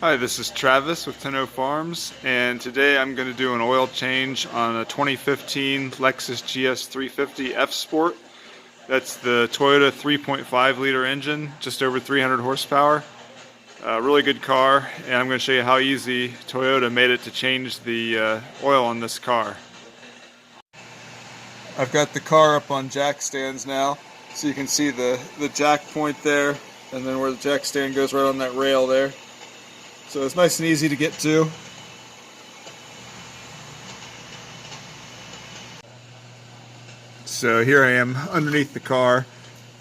Hi, this is Travis with Tenno Farms, and today I'm going to do an oil change on a 2015 Lexus GS350 F Sport. That's the Toyota 3.5 liter engine, just over 300 horsepower. Really good car, and I'm going to show you how easy Toyota made it to change the oil on this car. I've got the car up on jack stands now, so you can see the jack point there, and then where the jack stand goes right on that rail there. So it's nice and easy to get to. So here I am underneath the car,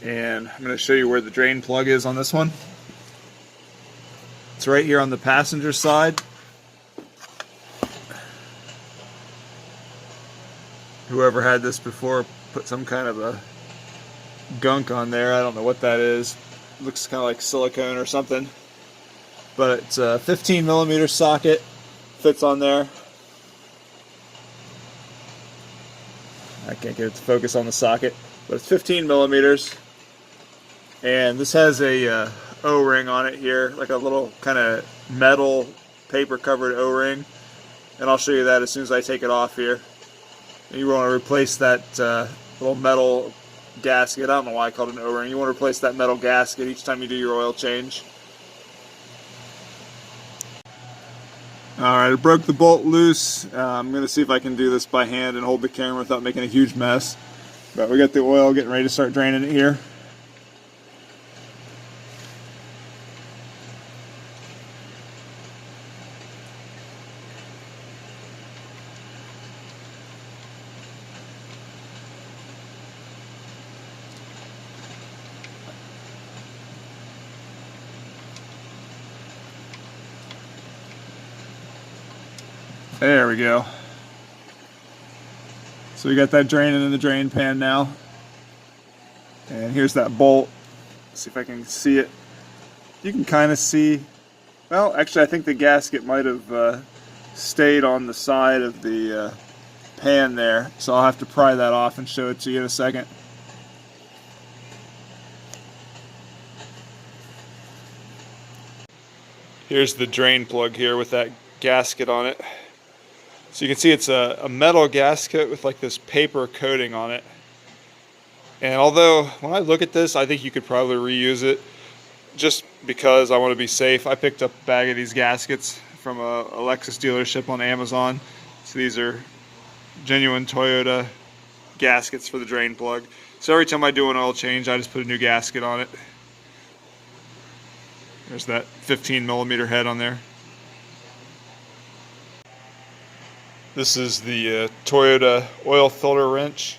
and I'm going to show you where the drain plug is on this one. It's right here on the passenger side. Whoever had this before put some kind of a gunk on there. I don't know what that is. It looks kind of like silicone or something. But it's a 15 millimeter socket, fits on there. I can't get it to focus on the socket, but it's 15 millimeters. And this has a O-ring on it here, like a little kind of metal paper covered O-ring. And I'll show you that as soon as I take it off here. And you want to replace that little metal gasket. I don't know why I called it an O-ring. You want to replace that metal gasket each time you do your oil change. Alright, I broke the bolt loose. I'm going to see if I can do this by hand and hold the camera without making a huge mess. But we got the oil getting ready to start draining it here. There we go. So we got that draining in the drain pan now. And here's that bolt. Let's see if I can see it. You can kind of see, well, actually I think the gasket might have stayed on the side of the pan there. So I'll have to pry that off and show it to you in a second. Here's the drain plug here with that gasket on it. So you can see it's a metal gasket with like this paper coating on it. And although when I look at this, I think you could probably reuse it just because I want to be safe. I picked up a bag of these gaskets from a Lexus dealership on Amazon. So these are genuine Toyota gaskets for the drain plug. So every time I do an oil change, I just put a new gasket on it. There's that 15 millimeter head on there. This is the Toyota oil filter wrench.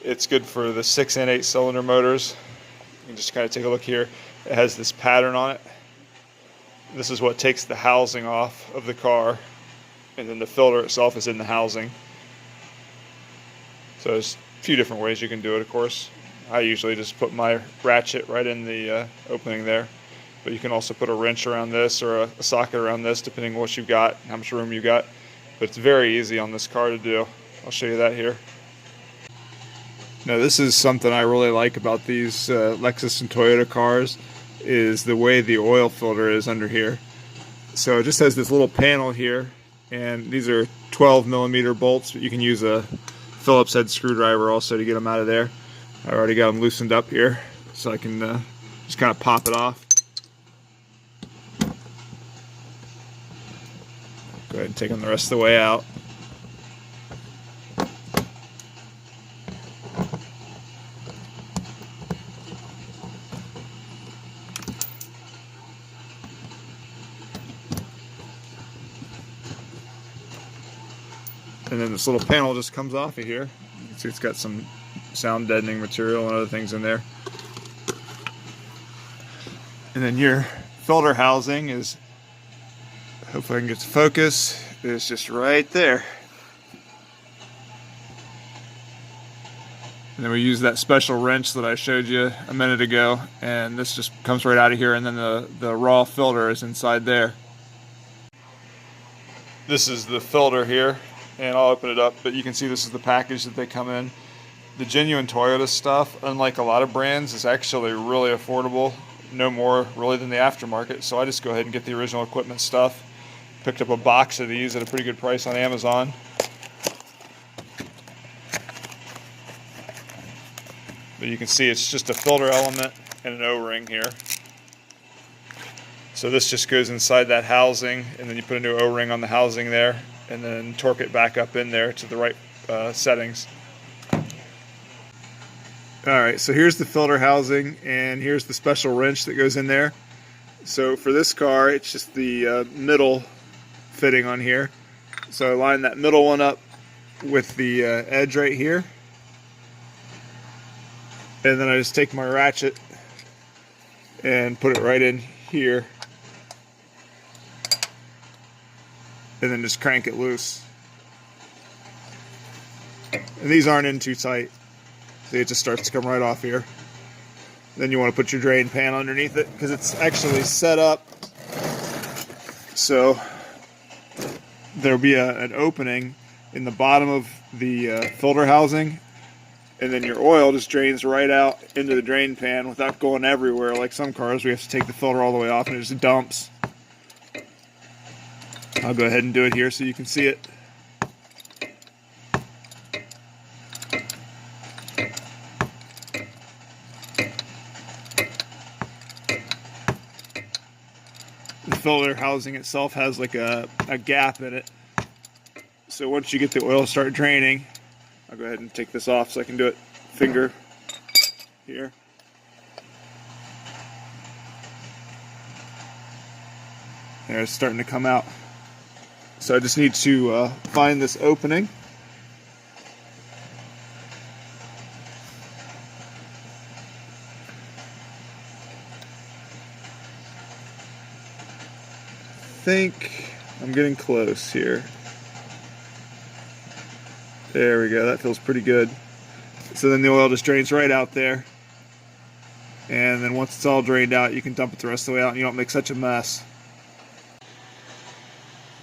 It's good for the 6 and 8 cylinder motors. You can just kind of take a look here. It has this pattern on it. This is what takes the housing off of the car, and then the filter itself is in the housing. So there's a few different ways you can do it, of course. I usually just put my ratchet right in the opening there. But you can also put a wrench around this or a socket around this, depending on what you've got, how much room you've got. But it's very easy on this car to do. I'll show you that here. Now this is something I really like about these Lexus and Toyota cars, is the way the oil filter is under here. So it just has this little panel here, and these are 12 millimeter bolts, but you can use a Phillips head screwdriver also to get them out of there. I already got them loosened up here, so I can just kind of pop it off. Go ahead and take them the rest of the way out. And then this little panel just comes off of here. You can see it's got some sound deadening material and other things in there. And then your filter housing is, hopefully I can get to focus, it's just right there. And then we use that special wrench that I showed you a minute ago, and this just comes right out of here, and then the raw filter is inside there. This is the filter here, and I'll open it up, but you can see this is the package that they come in. The genuine Toyota stuff, unlike a lot of brands, is actually really affordable. no more really than the aftermarket, so I just go ahead and get the original equipment stuff. Picked up a box of these at a pretty good price on Amazon. But you can see it's just a filter element and an O-ring here. So this just goes inside that housing, and then you put a new O-ring on the housing there, and then torque it back up in there to the right settings. Alright, so here's the filter housing, and here's the special wrench that goes in there. So for this car, it's just the middle fitting on here. So I line that middle one up with the edge right here. And then I just take my ratchet and put it right in here. And then just crank it loose. And these aren't in too tight. See, it just starts to come right off here. Then you want to put your drain pan underneath it because it's actually set up so there'll be an opening in the bottom of the filter housing, and then your oil just drains right out into the drain pan without going everywhere. Like some cars, we have to take the filter all the way off and it just dumps. I'll go ahead and do it here so you can see it. The filter housing itself has like a gap in it. So once you get the oil start draining, I'll go ahead and take this off so I can do it finger here. There, it's starting to come out. So I just need to find this opening. I think I'm getting close here. There we go, that feels pretty good. So then the oil just drains right out there. And then once it's all drained out, you can dump it the rest of the way out and you don't make such a mess.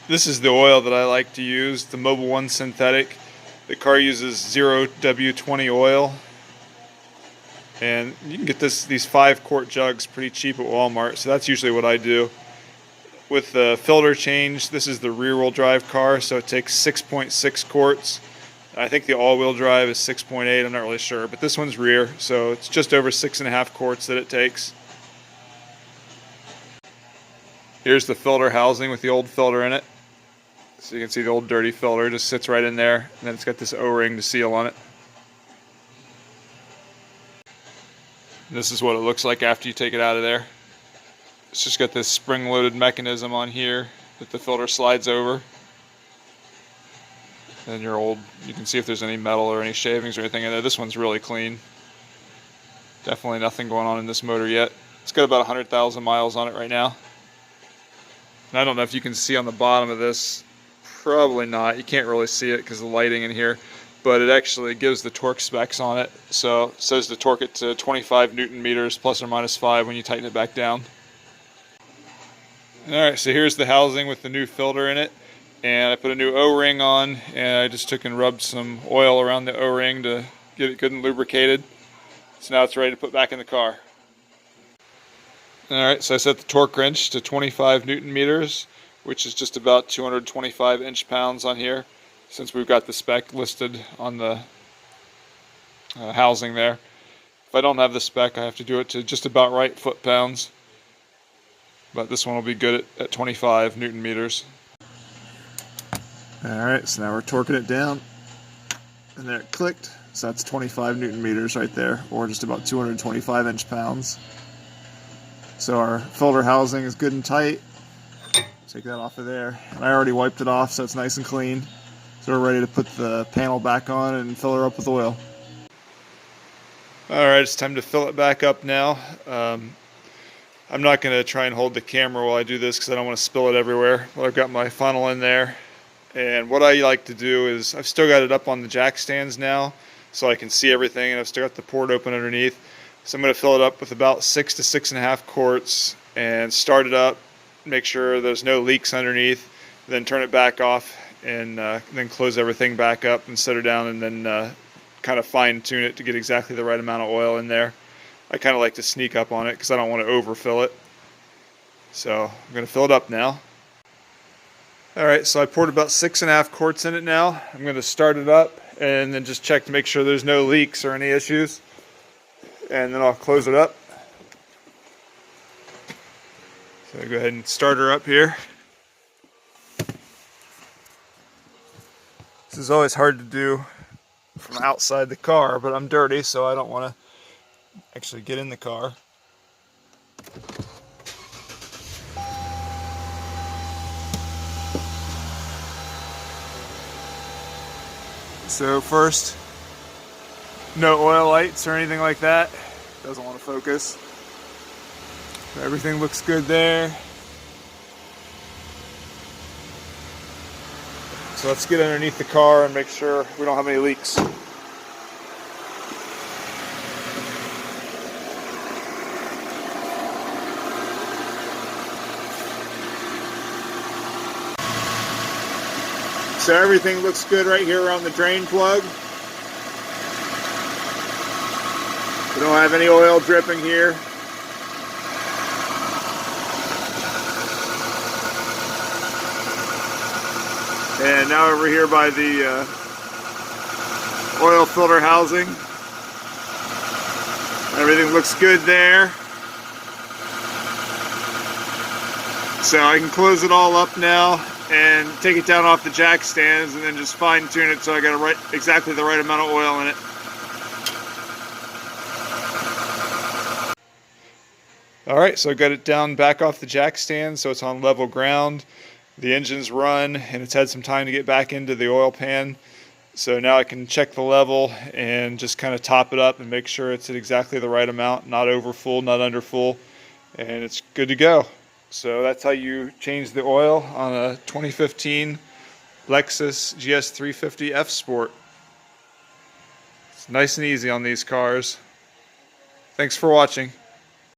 This is the oil that I like to use, the Mobil 1 synthetic. The car uses 0W20 oil. And you can get these 5-quart jugs pretty cheap at Walmart, so that's usually what I do. With the filter change, this is the rear-wheel drive car, so it takes 6.6 quarts. I think the all-wheel drive is 6.8, I'm not really sure, but this one's rear, so it's just over 6.5 quarts that it takes. Here's the filter housing with the old filter in it. So you can see the old dirty filter just sits right in there, and then it's got this O-ring to seal on it. And this is what it looks like after you take it out of there. It's just got this spring-loaded mechanism on here that the filter slides over. And you can see if there's any metal or any shavings or anything in there. This one's really clean. Definitely nothing going on in this motor yet. It's got about 100,000 miles on it right now. And I don't know if you can see on the bottom of this. Probably not. You can't really see it because of the lighting in here. But it actually gives the torque specs on it. So it says to torque it to 25 Newton meters plus or minus 5 when you tighten it back down. Alright, so here's the housing with the new filter in it. And I put a new O-ring on, and I just took and rubbed some oil around the O-ring to get it good and lubricated. So now it's ready to put back in the car. Alright, so I set the torque wrench to 25 Newton meters, which is just about 225 inch-pounds on here, since we've got the spec listed on the housing there. If I don't have the spec, I have to do it to just about right foot-pounds. But this one will be good at 25 Newton meters. Alright, so now we're torquing it down. And there it clicked. So that's 25 Newton meters right there, or just about 225 inch-pounds. So our filter housing is good and tight. Take that off of there. And I already wiped it off, so it's nice and clean. So we're ready to put the panel back on and fill her up with oil. Alright, it's time to fill it back up now. I'm not going to try and hold the camera while I do this because I don't want to spill it everywhere. Well, I've got my funnel in there. And what I like to do is, I've still got it up on the jack stands now, so I can see everything, and I've still got the port open underneath. So I'm going to fill it up with about 6 to 6.5 quarts and start it up, make sure there's no leaks underneath, then turn it back off, and then close everything back up and set her down, and then kind of fine tune it to get exactly the right amount of oil in there. I kind of like to sneak up on it because I don't want to overfill it. So I'm going to fill it up now. Alright, so I poured about 6.5 quarts in it now. I'm going to start it up and then just check to make sure there's no leaks or any issues. And then I'll close it up. So go ahead and start her up here. This is always hard to do from outside the car, but I'm dirty, so I don't want to actually get in the car. So first, no oil lights or anything like that. Doesn't want to focus. Everything looks good there. So let's get underneath the car and make sure we don't have any leaks. So everything looks good right here around the drain plug. We don't have any oil dripping here. And now over here by the oil filter housing. Everything looks good there. So I can close it all up now and take it down off the jack stands and then just fine tune it so I got exactly the right amount of oil in it. Alright, so I got it down back off the jack stand so it's on level ground. The engine's run and it's had some time to get back into the oil pan. So now I can check the level and just kind of top it up and make sure it's at exactly the right amount, not over full, not under full, and it's good to go. So that's how you change the oil on a 2015 Lexus GS350 F Sport. It's nice and easy on these cars. Thanks for watching.